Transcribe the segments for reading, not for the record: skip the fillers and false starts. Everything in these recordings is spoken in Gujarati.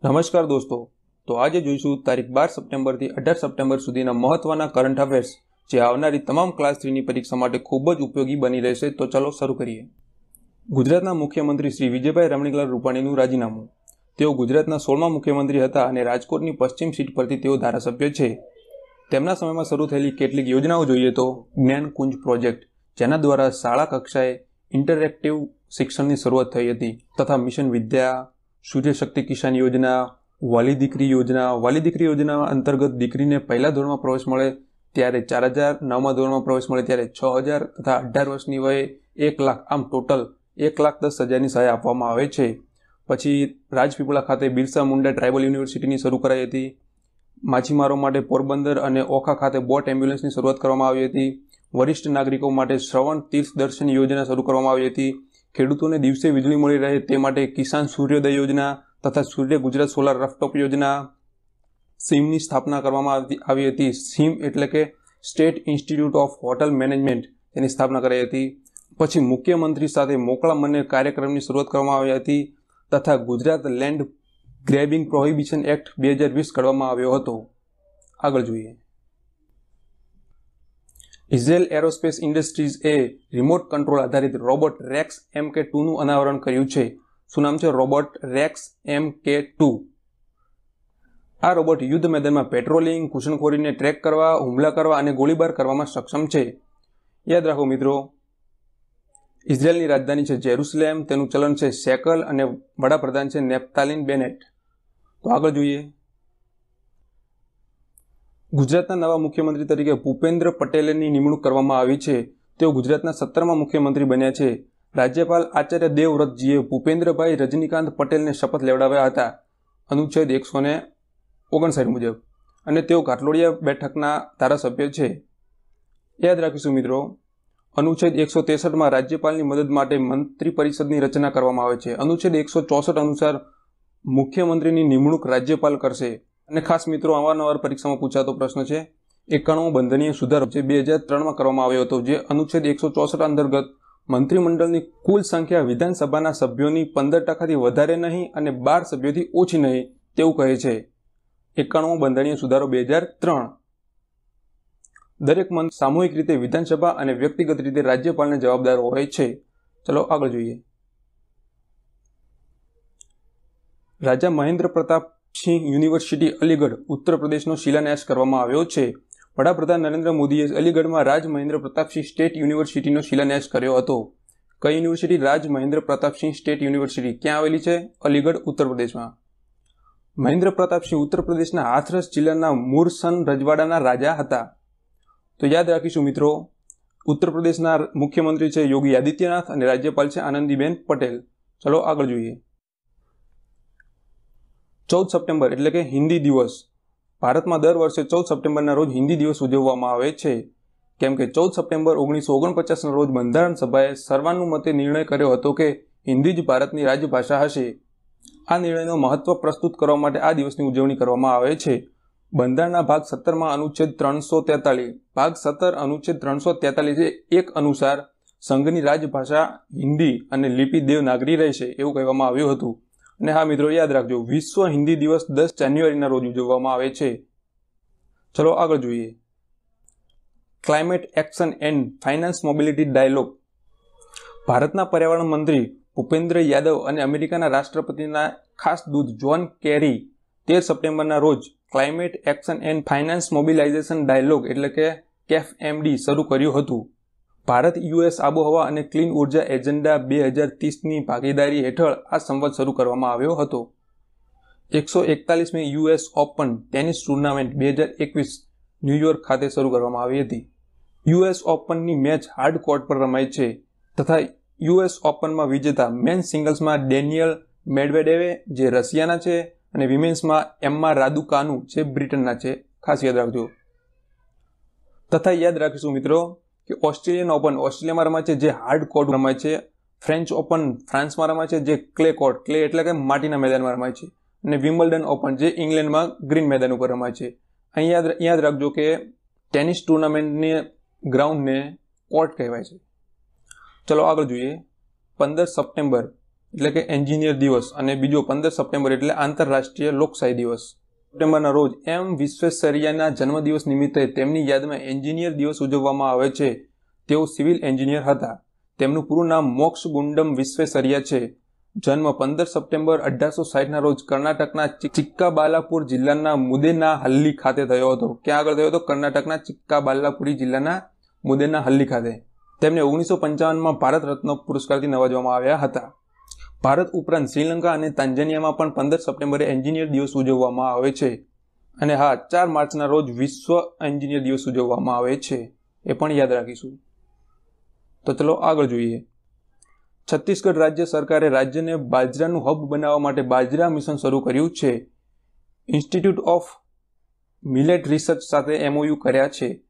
નમસ્કાર દોસ્તો, તો આજે જોઈશું તારીખ 12 સપ્ટેમ્બરથી 18 સપ્ટેમ્બર સુધીના મહત્વના કરંટ અફેર્સ જે આવનારી તમામ ક્લાસ 3ની પરીક્ષા માટે ખૂબ જ ઉપયોગી બની રહેશે. તો ચલો શરૂ કરીએ. ગુજરાતના મુખ્યમંત્રી શ્રી વિજયભાઈ રમણીકલાલ રૂપાણીનું રાજીનામું. તેઓ ગુજરાતના 16મા મુખ્યમંત્રી હતા અને રાજકોટની પશ્ચિમ સીટ પરથી તેઓ ધારાસભ્ય છે. તેમના સમયમાં શરૂ થયેલી કેટલીક યોજનાઓ જોઈએ તો જ્ઞાનકુંજ પ્રોજેક્ટ, જેના દ્વારા શાળા કક્ષાએ ઇન્ટરેક્ટિવ શિક્ષણની શરૂઆત થઈ હતી, તથા મિશન વિદ્યા, સૂર્ય શક્તિ કિસાન યોજના, વાલી દીકરી યોજના. વાલી દીકરી યોજના અંતર્ગત દીકરીને પહેલા ધોરણમાં પ્રવેશ મળે ત્યારે 4,000, 9મા ધોરણમાં પ્રવેશ મળે ત્યારે 6,000 તથા 18 વર્ષની વયે 1 લાખ, આમ ટોટલ 1,10,000ની સહાય આપવામાં આવે છે. પછી રાજપીપળા ખાતે બિરસા મુંડા ટ્રાઇબલ યુનિવર્સિટીની શરૂ કરાઈ હતી. માછીમારો માટે પોરબંદર અને ઓખા ખાતે બોટ એમ્બ્યુલન્સની શરૂઆત કરવામાં આવી હતી. વરિષ્ઠ નાગરિકો માટે શ્રવણ તીર્થ દર્શન યોજના શરૂ કરવામાં આવી હતી. ખેડૂતોને દિવસે વીજળી મળી રહે તે માટે કિસાન સૂર્યોદય યોજના તથા સૂર્ય ગુજરાત સોલાર રફટોપ યોજના. સીમની સ્થાપના કરવામાં આવી હતી. સીમ એટલે કે state institute of hotel management, તેની સ્થાપના કરાઈ હતી. પછી મુખ્યમંત્રી સાથે મોકળા મને કાર્યક્રમની શરૂઆત કરવામાં આવી હતી તથા Gujarat land grabbing prohibition act 2020 ઘડવામાં આવ્યો હતો. આગળ જોઈએ. ઇઝરાયેલ એરોસ્પેસ ઇન્ડસ્ટ્રીઝ એ રિમોટ કંટ્રોલ આધારિત રોબોટ રેક્સ MK2નું અનાવરણ કર્યું છે. શું નામ છે? Robot rex MK2. આ રોબોટ યુદ્ધ મેદાનમાં પેટ્રોલિંગ, ઘૂસણખોરીને ટ્રેક કરવા, હુમલા કરવા અને ગોળીબાર કરવામાં સક્ષમ છે. યાદ રાખો મિત્રો, ઇઝરાયેલની રાજધાની છે જેરુસલેમ, તેનું ચલણ છે શેકલ અને વડાપ્રધાન છે નેપ્તાલીન બેનેટ. તો આગળ જોઈએ. ગુજરાતના નવા મુખ્યમંત્રી તરીકે ભૂપેન્દ્ર પટેલની નિમણૂક કરવામાં આવી છે. તેઓ ગુજરાતના 17મા મુખ્યમંત્રી બન્યા છે. રાજ્યપાલ આચાર્ય દેવવ્રતજીએ ભૂપેન્દ્રભાઈ રજનીકાંત પટેલને શપથ લેવડાવ્યા હતા અનુચ્છેદ 159 મુજબ, અને તેઓ ઘાટલોડિયા બેઠકના ધારાસભ્ય છે. યાદ રાખીશું મિત્રો, અનુચ્છેદ 163માં રાજ્યપાલની મદદ માટે મંત્રી પરિષદની રચના કરવામાં આવે છે. અનુચ્છેદ 164 અનુસાર મુખ્યમંત્રીની નિમણૂક રાજ્યપાલ કરશે. અને ખાસ મિત્રો, અવારનવાર પરીક્ષામાં પૂછાતો પ્રશ્ન છે 91મો બંધારણીય સુધારો જે 2003માં કરવામાં આવ્યો હતો, જે અનુચ્છેદ 164 અંતર્ગત મંત્રીમંડળની કુલ સંખ્યા વિધાનસભાના સભ્યોની 15%થી વધારે નહીં અને 12 સભ્યોથી ઓછી નહીં તેવું કહે છે. 91મો બંધારણીય સુધારો 2003. દરેક મંત્રી સામૂહિક રીતે વિધાનસભા અને વ્યક્તિગત રીતે રાજ્યપાલને જવાબદાર હોય છે. ચલો આગળ જોઈએ. રાજા મહેન્દ્ર પ્રતાપ સિંહ યુનિવર્સિટી અલીગઢ ઉત્તર પ્રદેશનો શિલાન્યાસ કરવામાં આવ્યો છે. વડાપ્રધાન નરેન્દ્ર મોદીએ અલીગઢમાં રાજ મહેન્દ્ર પ્રતાપસિંહ સ્ટેટ યુનિવર્સિટીનો શિલાન્યાસ કર્યો હતો. કઈ યુનિવર્સિટી? રાજ મહેન્દ્ર પ્રતાપસિંહ સ્ટેટ યુનિવર્સિટી. ક્યાં આવેલી છે? અલીગઢ, ઉત્તર પ્રદેશમાં. મહેન્દ્ર પ્રતાપસિંહ ઉત્તર પ્રદેશના હાથરસ જિલ્લાના મુરસન રજવાડાના રાજા હતા. તો યાદ રાખીશું મિત્રો, ઉત્તર પ્રદેશના મુખ્યમંત્રી છે યોગી આદિત્યનાથ અને રાજ્યપાલ છે આનંદીબેન પટેલ. ચલો આગળ જોઈએ. 14 સપ્ટેમ્બર એટલે કે હિન્દી દિવસ. ભારતમાં દર વર્ષે 14 સપ્ટેમ્બરના રોજ હિન્દી દિવસ ઉજવવામાં આવે છે, કેમ કે 14 સપ્ટેમ્બર 1949ના રોજ બંધારણ સભાએ સર્વાનુમતે નિર્ણય કર્યો હતો કે હિન્દી જ ભારતની રાજભાષા હશે. આ નિર્ણયનો મહત્વ પ્રસ્તુત કરવા માટે આ દિવસની ઉજવણી કરવામાં આવે છે. બંધારણના ભાગ 17માં અનુચ્છેદ 343, ભાગ 17 અનુચ્છેદ 343 અનુસાર સંઘની રાજભાષા હિન્દી અને લિપિ દેવનાગરી રહેશે એવું કહેવામાં આવ્યું હતું. અને હા મિત્રો, યાદ રાખજો, વિશ્વ હિન્દી દિવસ 10 જાન્યુઆરીના રોજ ઉજવવામાં આવે છે. ચલો આગળ જોઈએ. Climate action and finance mobility dialogue. ભારતના પર્યાવરણ મંત્રી ભૂપેન્દ્ર યાદવ અને અમેરિકાના રાષ્ટ્રપતિના ખાસ દૂત જ્હોન કેરી 13 સપ્ટેમ્બરના રોજ climate action and finance mobilization dialogue એટલે કે CFMD શરૂ કર્યું હતું. ભારત US આબોહવા અને ક્લીન ઉર્જા એજન્ડા 2030ની ભાગીદારી હેઠળ આ સંવાદ શરૂ કરવામાં આવ્યો હતો. 141મી US open tennis tournament 2021 New York ખાતે શરૂ કરવામાં આવી હતી. US ઓપનની મેચ હાર્ડ કોર્ટ પર રમાઈ છે તથા US ઓપનમાં વિજેતા મેન સિંગલ્સમાં ડેનિયલ મેડવેડેવે જે રશિયાના છે અને વિમેન્સમાં એમ્મા રાદુકાનુ જે બ્રિટનના છે. ખાસ યાદ રાખજો. તથા યાદ રાખીશું મિત્રો કે ઓસ્ટ્રેલિયન ઓપન ઓસ્ટ્રેલિયામાં રમાય છે જે હાર્ડ કોર્ટ રમાય છે. ફ્રેન્ચ ઓપન ફ્રાન્સમાં રમાય છે જે ક્લે કોર્ટ, ક્લે એટલે કે માટીના મેદાનમાં રમાય છે. અને વિમ્બલ્ડન ઓપન જે ઇંગ્લેન્ડમાં ગ્રીન મેદાન ઉપર રમાય છે. અહીં યાદ રાખજો કે ટેનિસ ટુર્નામેન્ટની ગ્રાઉન્ડને કોર્ટ કહેવાય છે. ચલો આગળ જોઈએ. 15 સપ્ટેમ્બર એટલે કે એન્જિનિયર દિવસ અને બીજો 15 સપ્ટેમ્બર એટલે આંતરરાષ્ટ્રીય લોકશાહી દિવસ. સપ્ટેમ્બરના રોજ એમ વિશ્વેશ્વરૈયાના જન્મદિવસ નિમિત્તે તેમની યાદમાં એન્જિનિયર દિવસ ઉજવવામાં આવે છે. તેઓ સિવિલ એન્જિનિયર હતા. તેમનું પૂરું નામ મોક્ષગુંડમ વિશ્વેશ્વરૈયા છે. જન્મ 15 સપ્ટેમ્બર 1860ના રોજ કર્ણાટકના ચિક્કાબાલાપુર જિલ્લાના મુદેનાહલ્લી ખાતે થયો હતો. ક્યાં આગળ થયો હતો? કર્ણાટકના ચિક્કાબાલાપુરી જિલ્લાના મુદેનાહલ્લી ખાતે. તેમને 1955માં ભારત રત્ન પુરસ્કારથી નવાજવામાં આવ્યા હતા. ભારત ઉપરાંત શ્રીલંકા અને તાંજાનિયામાં પણ 15 સપ્ટેમ્બરે એન્જિનિયર દિવસ ઉજવવામાં આવે છે. અને હા, 4 માર્ચના રોજ વિશ્વ એન્જિનિયર દિવસ ઉજવવામાં આવે છે. એ પણ યાદ રાખીશું. તો ચલો આગળ જોઈએ. છત્તીસગઢ રાજ્ય સરકારે રાજ્યને બાજરાનું હબ બનાવવા માટે બાજરા મિશન શરૂ કર્યું છે. ઇન્સ્ટિટ્યૂટ ઓફ મિલેટ રિસર્ચ સાથે MOU કર્યા છે.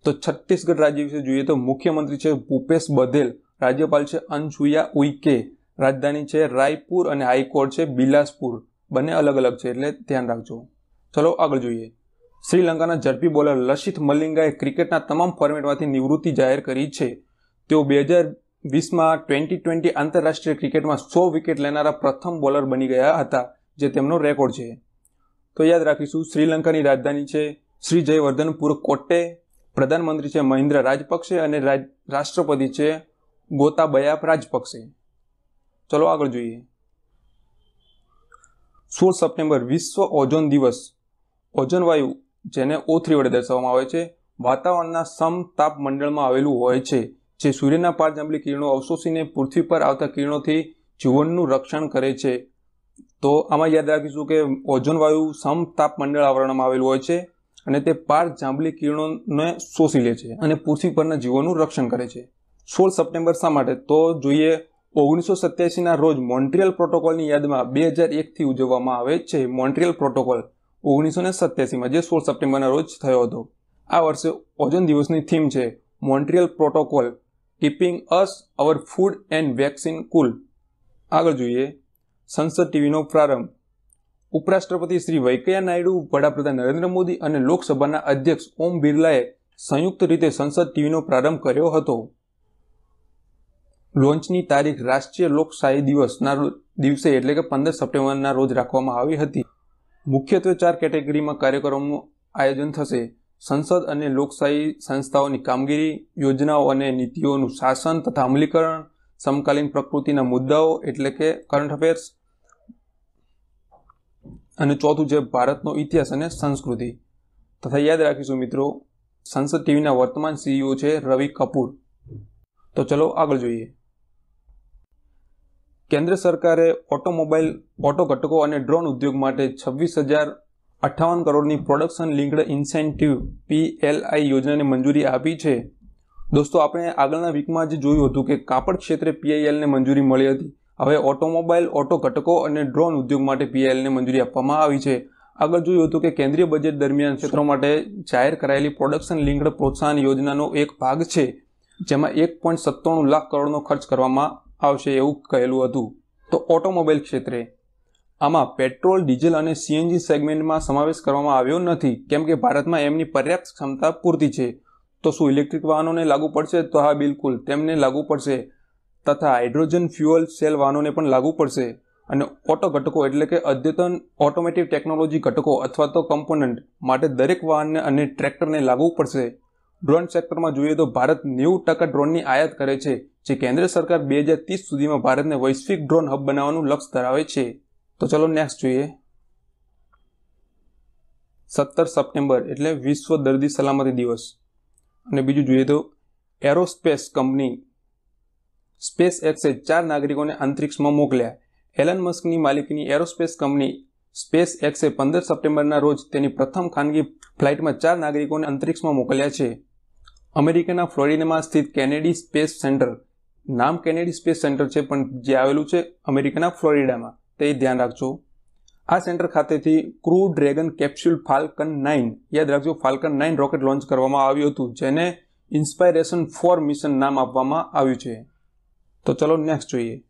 તો છત્તીસગઢ રાજ્ય વિશે જોઈએ તો મુખ્યમંત્રી છે ભૂપેશ બધેલ, રાજ્યપાલ છે અનસુયા ઉઇકે, રાજધાની છે રાયપુર અને હાઈકોર્ટ છે બિલાસપુર. બંને અલગ અલગ છે એટલે ધ્યાન રાખજો. ચલો આગળ જોઈએ. શ્રીલંકાના ઝડપી બોલર લસિથ મલિંગાએ ક્રિકેટના તમામ ફોર્મેટમાંથી નિવૃત્તિ જાહેર કરી છે. તેઓ 2020માં T20 આંતરરાષ્ટ્રીય ક્રિકેટમાં 100 વિકેટ લેનારા પ્રથમ બોલર બની ગયા હતા, જે તેમનો રેકોર્ડ છે. તો યાદ રાખીશું. શ્રીલંકાની રાજધાની છે શ્રી જયવર્ધનપુર કોટ્ટે, પ્રધાનમંત્રી છે મહિન્દ્રા રાજપક્ષે અને રાષ્ટ્રપતિ છે ગોતાબયા રાજપક્ષે. ચલો આગળ જોઈએ. 16 સપ્ટેમ્બર વિશ્વ ઓઝોન દિવસ. ઓઝોન વાયુ, જેને O3 વડે દર્શાવવામાં આવે છે, વાતાવરણના સમતાપ મંડળમાં આવેલું હોય છે, જે સૂર્યના પારજાંબલી કિરણો અવશોષીને પૃથ્વી પર આવતા કિરણોથી જીવનનું રક્ષણ કરે છે. તો આમાં યાદ રાખીશું કે ઓઝોન વાયુ સમતાપ મંડળ આવરણમાં આવેલું હોય છે અને તે પારજાંબલી કિરણોને શોષી લે છે અને પૃથ્વી પરના જીવોનું રક્ષણ કરે છે. 16 સપ્ટેમ્બર શા માટે? તો જોઈએ 1987ના રોજ મોન્ટ્રીયલ પ્રોટોકોલની યાદમાં 2001થી ઉજવવામાં આવે છે. મોન્ટ્રીયલ પ્રોટોકોલ 1987માં, જે 16 સપ્ટેમ્બરના રોજ થયો હતો. આ વર્ષે ઓઝોન દિવસની થીમ છે Montreal protocol keeping us our food and vaccine cool. આગળ જોઈએ. સંસદ ટીવીનો પ્રારંભ. ઉપરાષ્ટ્રપતિ શ્રી વેંકૈયા નાયડુ, વડાપ્રધાન નરેન્દ્ર મોદી અને લોકસભાના અધ્યક્ષ ઓમ બિરલાએ સંયુક્ત રીતે સંસદ ટીવીનો પ્રારંભ કર્યો હતો. લોન્ચની તારીખ રાષ્ટ્રીય લોકશાહી દિવસના દિવસે એટલે કે 15 સપ્ટેમ્બરના રોજ રાખવામાં આવી હતી. મુખ્યત્વે 4 કેટેગરીમાં કાર્યક્રમોનું આયોજન થશે. સંસદ અને લોકશાહી સંસ્થાઓની કામગીરી, યોજનાઓ અને નીતિઓનું શાસન તથા અમલીકરણ, સમકાલીન પ્રકૃતિના મુદ્દાઓ એટલે કે કરંટ અફેર્સ, અને ચોથું છે ભારતનો ઇતિહાસ અને સંસ્કૃતિ. તથા યાદ રાખીશું મિત્રો, સંસદ ટીવીના વર્તમાન CEO છે રવિ કપૂર. તો ચલો આગળ જોઈએ. કેન્દ્ર સરકારે ઓટોમોબાઈલ, ઓટો ઘટકો અને ડ્રોન ઉદ્યોગ માટે 26,058 કરોડની પ્રોડક્શન લિંક્ડ ઇન્સેન્ટિવ PLI યોજનાને મંજૂરી આપી છે. દોસ્તો, આપણે આગળના વીકમાં જે જોયું હતું કે કાપડ ક્ષેત્રે PILને મંજૂરી મળી હતી. હવે ઓટોમોબાઈલ, ઓટો ઘટકો અને ડ્રોન ઉદ્યોગ માટે PILને મંજૂરી આપવામાં આવી છે. આગળ જોયું હતું કે કેન્દ્રીય બજેટ દરમિયાન ક્ષેત્રો માટે જાહેર કરાયેલી પ્રોડક્શન લિંક્ડ પ્રોત્સાહન યોજનાનો એક ભાગ છે, જેમાં 1.97 લાખ કરોડનો ખર્ચ કરવામાં આવશે એવું કહેલું હતું. તો ઓટોમોબાઈલ ક્ષેત્રે આમાં પેટ્રોલ, ડીઝલ અને CNG સેગમેન્ટમાં સમાવેશ કરવામાં આવ્યો નથી, કેમ કે ભારતમાં એમની પર્યાપ્ત ક્ષમતા પૂરતી છે. તો શું ઇલેક્ટ્રિક વાહનોને લાગુ પડશે? તો હા, બિલકુલ તેમને લાગુ પડશે. તથા હાઇડ્રોજન ફ્યુઅલ સેલ વાહનોને પણ લાગુ પડશે. અને ઓટો ઘટકો એટલે કે અદ્યતન ઓટોમેટિવ ટેકનોલોજી ઘટકો અથવા તો કમ્પોનન્ટ માટે દરેક વાહનને અને ટ્રેક્ટરને લાગુ પડશે. ડ્રોન સેક્ટરમાં જોઈએ તો ભારત 90% ડ્રોનની આયાત કરે છે, જે કેન્દ્ર સરકાર 2030 સુધીમાં ભારતને વૈશ્વિક ડ્રોન હબ બનાવવાનું લક્ષ્ય ધરાવે છે. તો ચલો નેક્સ્ટ જોઈએ. 17 સપ્ટેમ્બર એટલે વિશ્વ દર્દી સલામતી દિવસ. અને બીજું જોઈએ તો એરોસ્પેસ કંપની SpaceXએ 4 નાગરિકોને અંતરિક્ષમાં મોકલ્યા. એલન મસ્કની માલિકીની એરોસ્પેસ કંપની SpaceXએ 15 સપ્ટેમ્બરના રોજ તેની પ્રથમ ખાનગી ફ્લાઇટમાં 4 નાગરિકોને અંતરિક્ષમાં મોકલ્યા છે. અમેરિકાના ફ્લોરિડામાં સ્થિત કેનેડી સ્પેસ સેન્ટર, નામ કેનેડી સ્પેસ સેન્ટર છે પણ જે આવેલું છે અમેરિકાના ફ્લોરિડામાં, તે ધ્યાન રાખજો. આ સેન્ટર ખાતેથી ક્રૂ ડ્રેગન કેપ્સ્યુલ ફાલ્કન 9, યાદ રાખજો, ફાલ્કન 9 રોકેટ લોન્ચ કરવામાં આવ્યું હતું, જેને ઇન્સ્પાયરેશન 4 મિશન નામ આપવામાં આવ્યું છે. તો ચલો નેક્સ્ટ જોઈએ.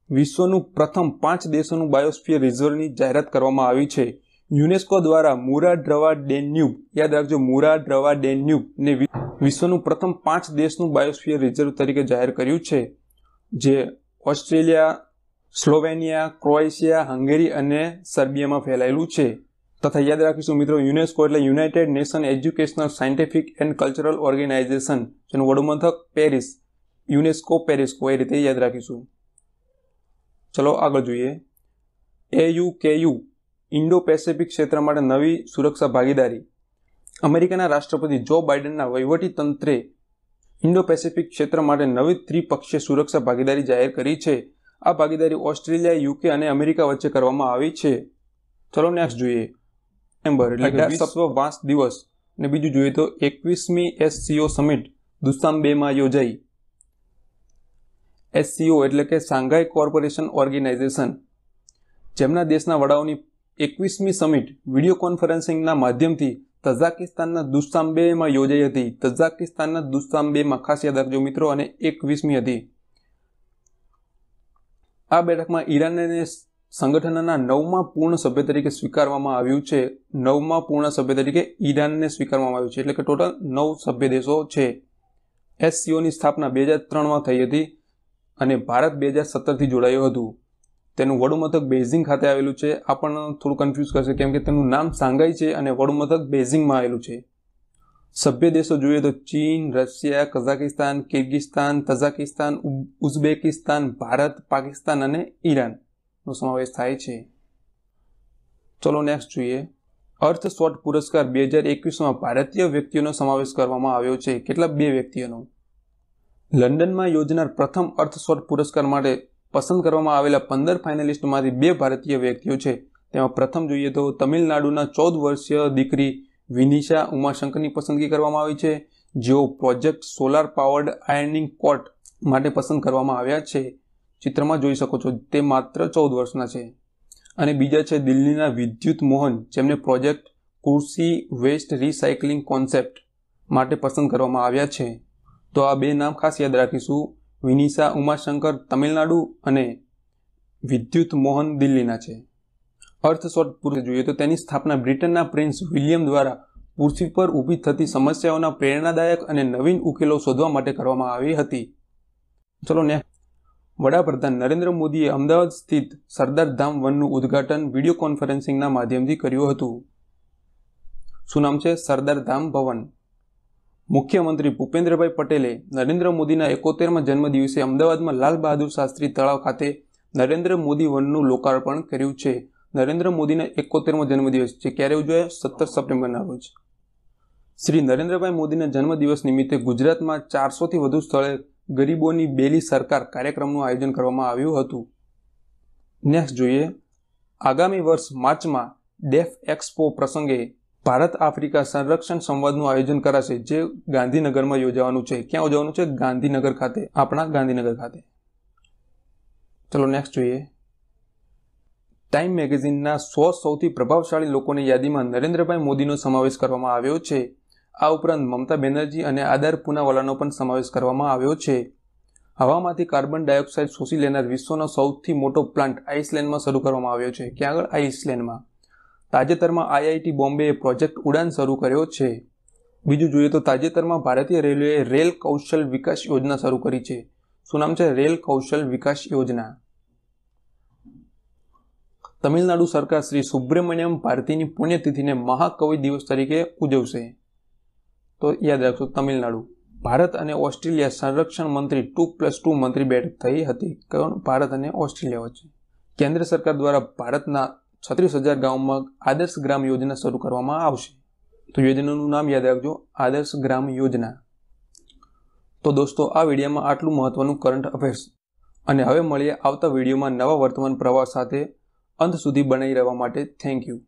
વિશ્વનું પ્રથમ 5 દેશોનું બાયોસ્ફિયર રિઝર્વની જાહેરાત કરવામાં આવી છે. યુનેસ્કો દ્વારા મુરા-ડ્રવા ડેન્યુબ, યાદ રાખજો, મુરા-ડ્રવા ડેન્યુબ ને વિશ્વનું પ્રથમ 5 દેશનું બાયોસ્ફિયર રિઝર્વ તરીકે જાહેર કર્યું છે, જે ઓસ્ટ્રેલિયા, સ્લોવેનિયા, ક્રોએશિયા, હંગેરી અને સર્બિયામાં ફેલાયેલું છે. તથા યાદ રાખીશું મિત્રો, યુનેસ્કો એટલે United Nation Educational, Scientific and Cultural Organization, જેનું વડુમથક પેરિસ, યુનેસ્કો પેરિસ્કો, એ રીતે યાદ રાખીશું. ચલો આગળ જોઈએ. AUKU ઇન્ડો પેસિફિક ક્ષેત્ર માટે નવી સુરક્ષા ભાગીદારી. અમેરિકાના રાષ્ટ્રપતિ જો બાઇડનના વહીવટી તંત્રે ઇન્ડો પેસિફિક ક્ષેત્ર માટે નવી ત્રિપક્ષીય સુરક્ષા ભાગીદારી જાહેર કરી છે. આ ભાગીદારી ઓસ્ટ્રેલિયા, UK અને અમેરિકા વચ્ચે કરવામાં આવી છે. ચલો નેક્સ્ટ જોઈએ. એટલે વિશ્વ વાંસ દિવસ. અને બીજું જોઈએ તો 21મી SCO સમિટ દુશાંબેમાં યોજાઈ. SCO એટલે કે શાંઘાઈ કોર્પોરેશન ઓર્ગેનાઇઝેશન, જેમના દેશના વડાઓની 21મી સમિટ વિડીયો કોન્ફરન્સિંગના માધ્યમથી તઝાકિસ્તાનના દુશાંબેમાં યોજાઈ હતી. તઝાકિસ્તાનના દુશાંબેમાં, ખાસ યાદ રાખજો મિત્રો, અને 21મી હતી. આ બેઠકમાં ઈરાનને સંગઠનના 9મા પૂર્ણ સભ્ય તરીકે સ્વીકારવામાં આવ્યું છે. 9મા પૂર્ણ સભ્ય તરીકે ઈરાનને સ્વીકારવામાં આવ્યું છે, એટલે કે ટોટલ 9 સભ્ય દેશો છે. SCOની સ્થાપના 2003માં થઈ હતી અને ભારત 2017થી જોડાયું હતું. તેનું વડુમથક બેઇઝિંગ ખાતે આવેલું છે. આ પણ થોડું કન્ફ્યુઝ કરશે, કેમ કે તેનું નામ શાંઘાઈ છે અને વડુમથક બેઇઝિંગમાં આવેલું છે. સભ્ય દેશો જોઈએ તો ચીન, Russia, Kazakhstan, કિર્ગિસ્તાન, Tajikistan, Uzbekistan, Bharat, Pakistan અને ઈરાનનો સમાવેશ થાય છે. ચલો નેક્સ્ટ જોઈએ. અર્થશોટ પુરસ્કાર 2021માં ભારતીય વ્યક્તિઓનો સમાવેશ કરવામાં આવ્યો છે. કેટલા? 2 વ્યક્તિઓનો. લંડનમાં યોજનાર પ્રથમ અર્થશોટ પુરસ્કાર માટે પસંદ કરવામાં આવેલા 15 ફાઇનલિસ્ટમાંથી 2 ભારતીય વ્યક્તિઓ છે. તેમાં પ્રથમ જોઈએ તો તમિલનાડુના 14 વર્ષીય દીકરી વિનિશા ઉમાશંકરની પસંદગી કરવામાં આવી છે, જેઓ પ્રોજેક્ટ સોલાર પાવર્ડ આયર્નિંગ કોટ માટે પસંદ કરવામાં આવ્યા છે. ચિત્રમાં જોઈ શકો છો, તે માત્ર 14 વર્ષના છે. અને બીજા છે દિલ્હીના વિદ્યુત મોહન, જેમને પ્રોજેક્ટ કુર્સી વેસ્ટ રિસાયકલિંગ કોન્સેપ્ટ માટે પસંદ કરવામાં આવ્યા છે. તો આ 2 નામ ખાસ યાદ રાખીશું. વિનિશા ઉમાશંકર તમિલનાડુ અને વિદ્યુત મોહન દિલ્હીના છે. અર્થશોટ પુરસ્કાર જોઈએ તો તેની સ્થાપના બ્રિટનના પ્રિન્સ વિલિયમ દ્વારા પૃથ્વી પર ઊભી થતી સમસ્યાઓના પ્રેરણાદાયક અને નવીન ઉકેલો શોધવા માટે કરવામાં આવી હતી. ચલો નેક્સ્ટ. વડાપ્રધાન નરેન્દ્ર મોદીએ અમદાવાદ સ્થિત સરદાર ધામ વનનું ઉદ્ઘાટન વિડીયો કોન્ફરન્સિંગના માધ્યમથી કર્યું હતું. શું નામ છે? સરદાર ધામ ભવન. મુખ્યમંત્રી ભૂપેન્દ્રભાઈ પટેલે નરેન્દ્ર મોદીના 71મા જન્મદિવસે અમદાવાદમાં લાલ બહાદુર શાસ્ત્રી તળાવ ખાતે નરેન્દ્ર મોદી વનનું લોકાર્પણ કર્યું છે. નરેન્દ્ર મોદીના 71મો જન્મદિવસ જે ક્યારે ઉજવાયો? 17 સપ્ટેમ્બરના રોજ. શ્રી નરેન્દ્રભાઈ મોદીના જન્મદિવસ નિમિત્તે ગુજરાતમાં 400થી વધુ સ્થળે ગરીબોની બેલી સરકાર કાર્યક્રમનું આયોજન કરવામાં આવ્યું હતું. નેક્સ્ટ જોઈએ. આગામી વર્ષ માર્ચમાં ડેફ એક્સપો પ્રસંગે ભારત આફ્રિકા સંરક્ષણ સંવાદનું આયોજન કરાશે, જે ગાંધીનગરમાં યોજવાનું છે. ક્યાં યોજવાનું છે? ગાંધીનગર ખાતે, આપણા ગાંધીનગર ખાતે. ચલો નેક્સ્ટ જોઈએ. ટાઈમ મેગેઝિનના 100 સૌથી પ્રભાવશાળી લોકોની યાદીમાં નરેન્દ્રભાઈ મોદીનો સમાવેશ કરવામાં આવ્યો છે. આ ઉપરાંત મમતા બેનર્જી અને આદાર પૂનાવાલાનો પણ સમાવેશ કરવામાં આવ્યો છે. હવામાંથી કાર્બન ડાયોક્સાઇડ શોષી લેનાર વિશ્વનો સૌથી મોટો પ્લાન્ટ આઇસલેન્ડમાં શરૂ કરવામાં આવ્યો છે. ક્યાં આગળ? આઇસલેન્ડમાં. તાજેતરમાં IIT બોમ્બેએ પ્રોજેક્ટ ઉડાન શરૂ કર્યો છે. બીજું જોઈએ તો તાજેતરમાં ભારતીય રેલવેએ રેલ કૌશલ વિકાસ યોજના શરૂ કરી છે. શું નામ છે? રેલ કૌશલ વિકાસ યોજના. તમિલનાડુ સરકાર શ્રી સુબ્રમણ્યમ ભારતીની પુણ્યતિથિને મહાકવિ દિવસ તરીકે ઉજવશે. તો યાદ રાખજો, તમિલનાડુ. ભારત અને ઓસ્ટ્રેલિયા સંરક્ષણ મંત્રી 2+2 મંત્રી બેઠક થઈ હતી. કોણ? ભારત અને ઓસ્ટ્રેલિયા વચ્ચે. કેન્દ્ર સરકાર દ્વારા ભારતના 36,000 ગામમાં આદર્શ ગ્રામ યોજના શરૂ કરવામાં આવશે. તો યોજનાનું નામ યાદ રાખજો, આદર્શ ગ્રામ યોજના. તો દોસ્તો, આ વિડીયોમાં આટલું મહત્વનું કરંટ અફેર્સ. અને હવે મળીએ આવતા વિડીયોમાં નવા વર્તમાન પ્રવાહ સાથે. અંત સુધી બનાવી રહેવા માટે થેન્ક યુ.